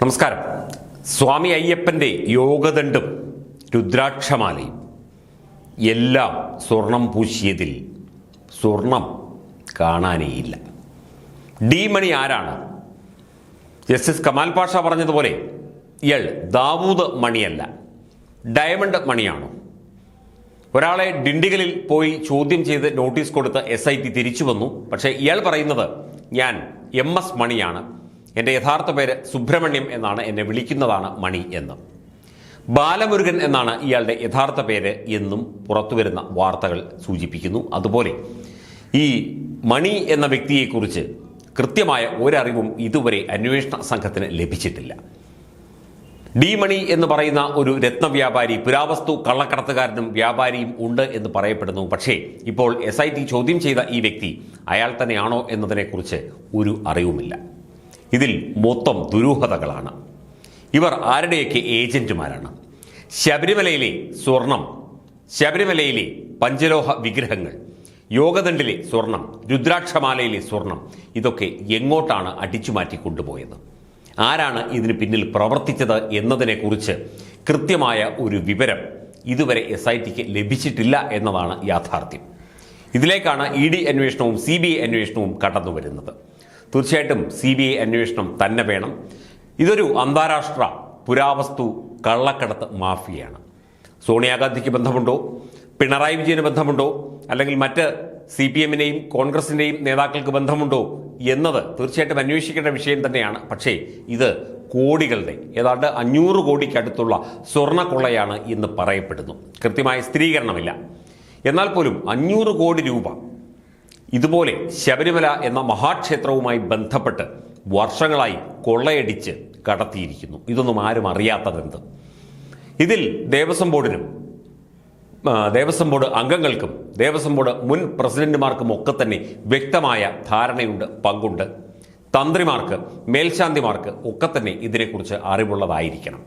നമസ്കാരം. സ്വാമി അയ്യപ്പൻ്റെ യോഗദണ്ഡും രുദ്രാക്ഷമാലയും എല്ലാം സ്വർണം പൂശിയതിൽ സ്വർണം കാണാനേയില്ല. ഡി മണി ആരാണ്? ജസ്റ്റിസ് കമാൽ പാഷ പറഞ്ഞതുപോലെ ഇയാൾ ദാവൂദ് മണിയല്ല, ഡയമണ്ട് മണിയാണോ? ഒരാളെ ഡിണ്ടിഗലിൽ പോയി ചോദ്യം ചെയ്ത് നോട്ടീസ് കൊടുത്ത് SIT തിരിച്ചു വന്നു. പക്ഷേ ഇയാൾ പറയുന്നത് ഞാൻ MS മണിയാണ്, എൻ്റെ യഥാർത്ഥ പേര് സുബ്രഹ്മണ്യം എന്നാണ്, എന്നെ വിളിക്കുന്നതാണ് മണി എന്ന്. ബാലമുരുകൻ എന്നാണ് ഇയാളുടെ യഥാർത്ഥ പേര് എന്നും പുറത്തുവരുന്ന വാർത്തകൾ സൂചിപ്പിക്കുന്നു. അതുപോലെ ഈ മണി എന്ന വ്യക്തിയെക്കുറിച്ച് കൃത്യമായ ഒരറിവും ഇതുവരെ അന്വേഷണ സംഘത്തിന് ലഭിച്ചിട്ടില്ല. ഡി മണി എന്ന് പറയുന്ന ഒരു രത്നവ്യാപാരി, പുരാവസ്തു കള്ളക്കടത്തുകാരനും വ്യാപാരിയും ഉണ്ട് എന്ന് പറയപ്പെടുന്നു. പക്ഷേ ഇപ്പോൾ SIT ചോദ്യം ചെയ്ത ഈ വ്യക്തി അയാൾ തന്നെയാണോ എന്നതിനെക്കുറിച്ച് ഒരു അറിവുമില്ല. ഇതിൽ മൊത്തം ദുരൂഹതകളാണ്. ഇവർ ആരുടെയൊക്കെ ഏജന്റുമാരാണ്? ശബരിമലയിലെ സ്വർണം, ശബരിമലയിലെ പഞ്ചലോഹ വിഗ്രഹങ്ങൾ, യോഗദണ്ഡിലെ സ്വർണം, രുദ്രാക്ഷമാലയിലെ സ്വർണം, ഇതൊക്കെ എങ്ങോട്ടാണ് അടിച്ചുമാറ്റി കൊണ്ടുപോയത്? ആരാണ് ഇതിന് പിന്നിൽ പ്രവർത്തിച്ചത് എന്നതിനെക്കുറിച്ച് കൃത്യമായ ഒരു വിവരം ഇതുവരെ SITക്ക് ലഭിച്ചിട്ടില്ല എന്നതാണ് യാഥാർത്ഥ്യം. ഇതിലേക്കാണ് ED അന്വേഷണവും CBI അന്വേഷണവും കടന്നു വരുന്നത്. തീർച്ചയായിട്ടും CBI അന്വേഷണം തന്നെ വേണം. ഇതൊരു അന്താരാഷ്ട്ര പുരാവസ്തു കള്ളക്കടത്ത് മാഫിയയാണ്. സോണിയാഗാന്ധിക്ക് ബന്ധമുണ്ടോ? പിണറായി വിജയന് ബന്ധമുണ്ടോ? അല്ലെങ്കിൽ മറ്റ് CPMനെയും കോൺഗ്രസിൻ്റെയും നേതാക്കൾക്ക് ബന്ധമുണ്ടോ എന്നത് തീർച്ചയായിട്ടും അന്വേഷിക്കേണ്ട വിഷയം തന്നെയാണ്. പക്ഷേ ഇത് കോടികളുടെ, ഏതാണ്ട് 500 കോടിക്കടുത്തുള്ള സ്വർണ്ണക്കൊള്ളയാണ് എന്ന് പറയപ്പെടുന്നു. കൃത്യമായ സ്ഥിരീകരണമില്ല. എന്നാൽ പോലും 500 കോടി രൂപ ഇതുപോലെ ശബരിമല എന്ന മഹാക്ഷേത്രവുമായി ബന്ധപ്പെട്ട് വർഷങ്ങളായി കൊള്ളയടിച്ച് കടത്തിയിരിക്കുന്നു. ഇതൊന്നും ആരും അറിയാത്തതെന്ത്? ഇതിൽ ദേവസ്വം ബോർഡിനും ദേവസ്വം ബോർഡ് അംഗങ്ങൾക്കും ദേവസ്വം ബോർഡ് മുൻ പ്രസിഡന്റുമാർക്കും ഒക്കെ തന്നെ വ്യക്തമായ ധാരണയുണ്ട്, പങ്കുണ്ട്. തന്ത്രിമാർക്ക്, മേൽശാന്തിമാർക്ക് ഒക്കെ തന്നെ ഇതിനെക്കുറിച്ച് അറിവുള്ളതായിരിക്കണം.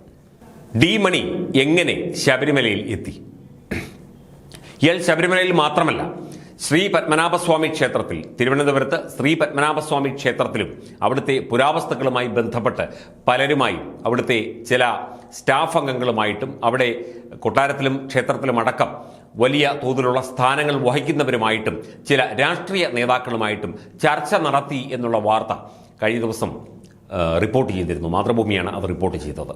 ഡി മണി എങ്ങനെ ശബരിമലയിൽ എത്തി? ഇയാൾ ശബരിമലയിൽ മാത്രമല്ല, ശ്രീ പത്മനാഭസ്വാമി ക്ഷേത്രത്തിൽ, തിരുവനന്തപുരത്ത് ശ്രീ പത്മനാഭസ്വാമി ക്ഷേത്രത്തിലും അവിടുത്തെ പുരാവസ്തുക്കളുമായി ബന്ധപ്പെട്ട് പലരുമായും, അവിടുത്തെ ചില സ്റ്റാഫ് അംഗങ്ങളുമായിട്ടും, അവിടെ കൊട്ടാരത്തിലും ക്ഷേത്രത്തിലും അടക്കം വലിയ തോതിലുള്ള സ്ഥാനങ്ങൾ വഹിക്കുന്നവരുമായിട്ടും ചില രാഷ്ട്രീയ നേതാക്കളുമായിട്ടും ചർച്ച നടത്തി എന്നുള്ള വാർത്ത കഴിഞ്ഞ ദിവസം റിപ്പോർട്ട് ചെയ്തിരുന്നു. മാതൃഭൂമിയാണ് അത് റിപ്പോർട്ട് ചെയ്തത്.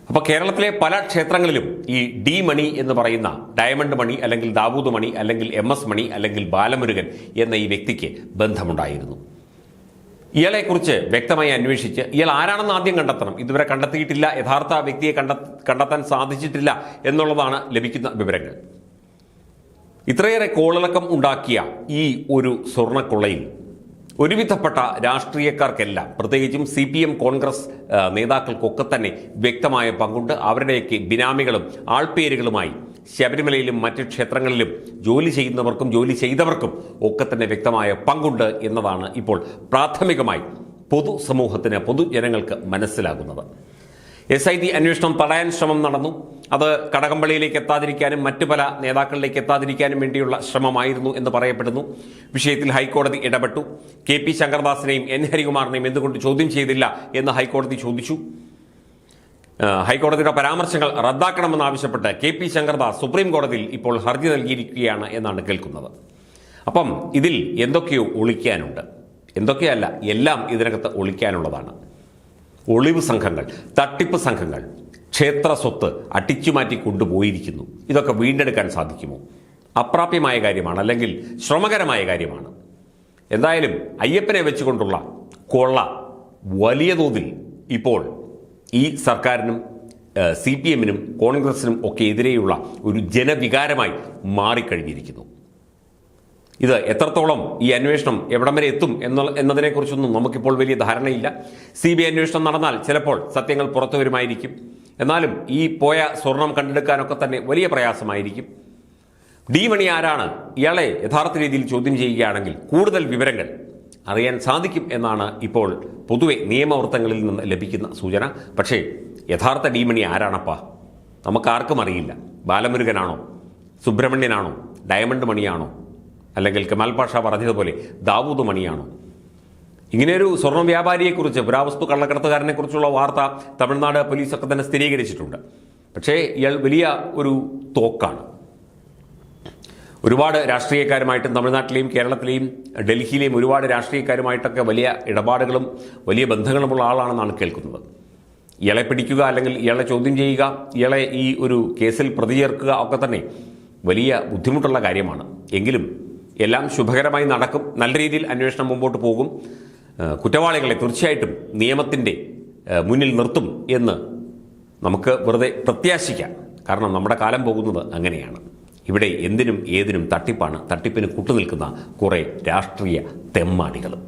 അപ്പോൾ കേരളത്തിലെ പല ക്ഷേത്രങ്ങളിലും ഈ ഡി മണി എന്ന് പറയുന്ന ഡയമണ്ട് മണി, അല്ലെങ്കിൽ ദാവൂദ് മണി, അല്ലെങ്കിൽ MS മണി, അല്ലെങ്കിൽ ബാലമുരുകൻ എന്ന ഈ വ്യക്തിക്ക് ബന്ധമുണ്ടായിരുന്നു. ഇയാളെക്കുറിച്ച് വ്യക്തമായി അന്വേഷിച്ച് ഇയാൾ ആരാണെന്ന് ആദ്യം കണ്ടെത്തണം. ഇതുവരെ കണ്ടെത്തിയിട്ടില്ല, യഥാർത്ഥ വ്യക്തിയെ കണ്ടെത്താൻ സാധിച്ചിട്ടില്ല എന്നുള്ളതാണ് ലഭിക്കുന്ന വിവരങ്ങൾ. ഇത്രയേറെ കോളിളക്കം ഉണ്ടാക്കിയ ഈ ഒരു സ്വർണ്ണക്കൊള്ളയിൽ ഒരുവിധപ്പെട്ട രാഷ്ട്രീയക്കാർക്കെല്ലാം, പ്രത്യേകിച്ചും CPM കോൺഗ്രസ് നേതാക്കൾക്കൊക്കെ തന്നെ വ്യക്തമായ പങ്കുണ്ട്. അവരുടെയൊക്കെ ബിനാമികളും ആൾപേരുകളുമായി ശബരിമലയിലും മറ്റ് ക്ഷേത്രങ്ങളിലും ജോലി ചെയ്യുന്നവർക്കും ജോലി ചെയ്തവർക്കും ഒക്കെ തന്നെ വ്യക്തമായ പങ്കുണ്ട് എന്നതാണ് ഇപ്പോൾ പ്രാഥമികമായി പൊതുസമൂഹത്തിന്, പൊതുജനങ്ങൾക്ക് മനസ്സിലാകുന്നത്. SIT അന്വേഷണം തടയാൻ ശ്രമം നടന്നു. അത് കടകംപള്ളിയിലേക്ക് എത്താതിരിക്കാനും മറ്റു പല നേതാക്കളിലേക്ക് എത്താതിരിക്കാനും വേണ്ടിയുള്ള ശ്രമമായിരുന്നു എന്ന് പറയപ്പെടുന്നു. വിഷയത്തിൽ ഹൈക്കോടതി ഇടപെട്ടു. KP ശങ്കർദാസിനെയും N ഹരികുമാറിനെയും എന്തുകൊണ്ട് ചോദ്യം ചെയ്തില്ല എന്ന് ഹൈക്കോടതി ചോദിച്ചു. ഹൈക്കോടതിയുടെ പരാമർശങ്ങൾ റദ്ദാക്കണമെന്നാവശ്യപ്പെട്ട് KP ശങ്കർദാസ് സുപ്രീം കോടതിയിൽ ഇപ്പോൾ ഹർജി നൽകിയിരിക്കുകയാണ് എന്നാണ് കേൾക്കുന്നത്. അപ്പം ഇതിൽ എന്തൊക്കെയോ ഒളിക്കാനുണ്ട്. എന്തൊക്കെയല്ല, എല്ലാം ഇതിനകത്ത് ഒളിക്കാനുള്ളതാണ്. ഒളിവ് സംഘങ്ങൾ, തട്ടിപ്പ് സംഘങ്ങൾ ക്ഷേത്ര സ്വത്ത് അട്ടിച്ചുമാറ്റി കൊണ്ടുപോയിരിക്കുന്നു. ഇതൊക്കെ വീണ്ടെടുക്കാൻ സാധിക്കുമോ? അപ്രാപ്യമായ കാര്യമാണ്, അല്ലെങ്കിൽ ശ്രമകരമായ കാര്യമാണ്. എന്തായാലും അയ്യപ്പനെ വെച്ചുകൊണ്ടുള്ള കൊള്ള വലിയ തോതിൽ ഇപ്പോൾ ഈ സർക്കാരിനും CPMനും കോൺഗ്രസിനും ഒക്കെ എതിരെയുള്ള ഒരു ജനവികാരമായി മാറിക്കഴിഞ്ഞിരിക്കുന്നു. ഇത് എത്രത്തോളം ഈ അന്വേഷണം എവിടം വരെ എത്തും എന്നതിനെക്കുറിച്ചൊന്നും നമുക്കിപ്പോൾ വലിയ ധാരണയില്ല. CBI അന്വേഷണം നടന്നാൽ ചിലപ്പോൾ സത്യങ്ങൾ പുറത്തു വരുമായിരിക്കും. എന്നാലും ഈ പോയ സ്വർണം കണ്ടെടുക്കാനൊക്കെ തന്നെ വലിയ പ്രയാസമായിരിക്കും. ഡി മണി ആരാണ്? ഇയാളെ യഥാർത്ഥ രീതിയിൽ ചോദ്യം ചെയ്യുകയാണെങ്കിൽ കൂടുതൽ വിവരങ്ങൾ അറിയാൻ സാധിക്കും എന്നാണ് ഇപ്പോൾ പൊതുവെ നിയമവൃത്തങ്ങളിൽ നിന്ന് ലഭിക്കുന്ന സൂചന. പക്ഷേ യഥാർത്ഥ ഡി മണി ആരാണപ്പാ? നമുക്കാർക്കും അറിയില്ല. ബാലമുരുകനാണോ? സുബ്രഹ്മണ്യനാണോ? ഡയമണ്ട് മണിയാണോ? അല്ലെങ്കിൽ കമാൽ പാഷ പറഞ്ഞതുപോലെ ദാവൂദ് മണിയാണോ? ഇങ്ങനെയൊരു സ്വർണ്ണ വ്യാപാരിയെക്കുറിച്ച്, പുരാവസ്തു കള്ളക്കടത്തുകാരനെക്കുറിച്ചുള്ള വാർത്ത തമിഴ്നാട് പോലീസൊക്കെ തന്നെ സ്ഥിരീകരിച്ചിട്ടുണ്ട്. പക്ഷേ ഇയാൾ വലിയ ഒരു തോക്കാണ്. ഒരുപാട് രാഷ്ട്രീയക്കാരുമായിട്ടും തമിഴ്നാട്ടിലെയും കേരളത്തിലെയും ഡൽഹിയിലെയും ഒരുപാട് രാഷ്ട്രീയക്കാരുമായിട്ടൊക്കെ വലിയ ഇടപാടുകളും വലിയ ബന്ധങ്ങളുമുള്ള ആളാണെന്നാണ് കേൾക്കുന്നത്. ഇയാളെ പിടിക്കുക അല്ലെങ്കിൽ ഇയാളെ ചോദ്യം ചെയ്യുക, ഇയാളെ ഈ ഒരു കേസിൽ പ്രതി ചേർക്കുക ഒക്കെ തന്നെ വലിയ ബുദ്ധിമുട്ടുള്ള കാര്യമാണ്. എങ്കിലും എല്ലാം ശുഭകരമായി നടക്കും. നല്ല രീതിയിൽ അന്വേഷണം മുമ്പോട്ട് പോകും. കുറ്റവാളികളെ തീർച്ചയായിട്ടും നിയമത്തിൻ്റെ മുന്നിൽ നിർത്തും എന്ന് നമുക്ക് വെറുതെ പ്രത്യാശിക്കാം. കാരണം നമ്മുടെ കാലം പോകുന്നത് അങ്ങനെയാണ്. ഇവിടെ എന്തിനും ഏതിനും തട്ടിപ്പാണ്. തട്ടിപ്പിന് കൂട്ടുനിൽക്കുന്ന കുറേ രാഷ്ട്രീയ തെമ്മാടികളും.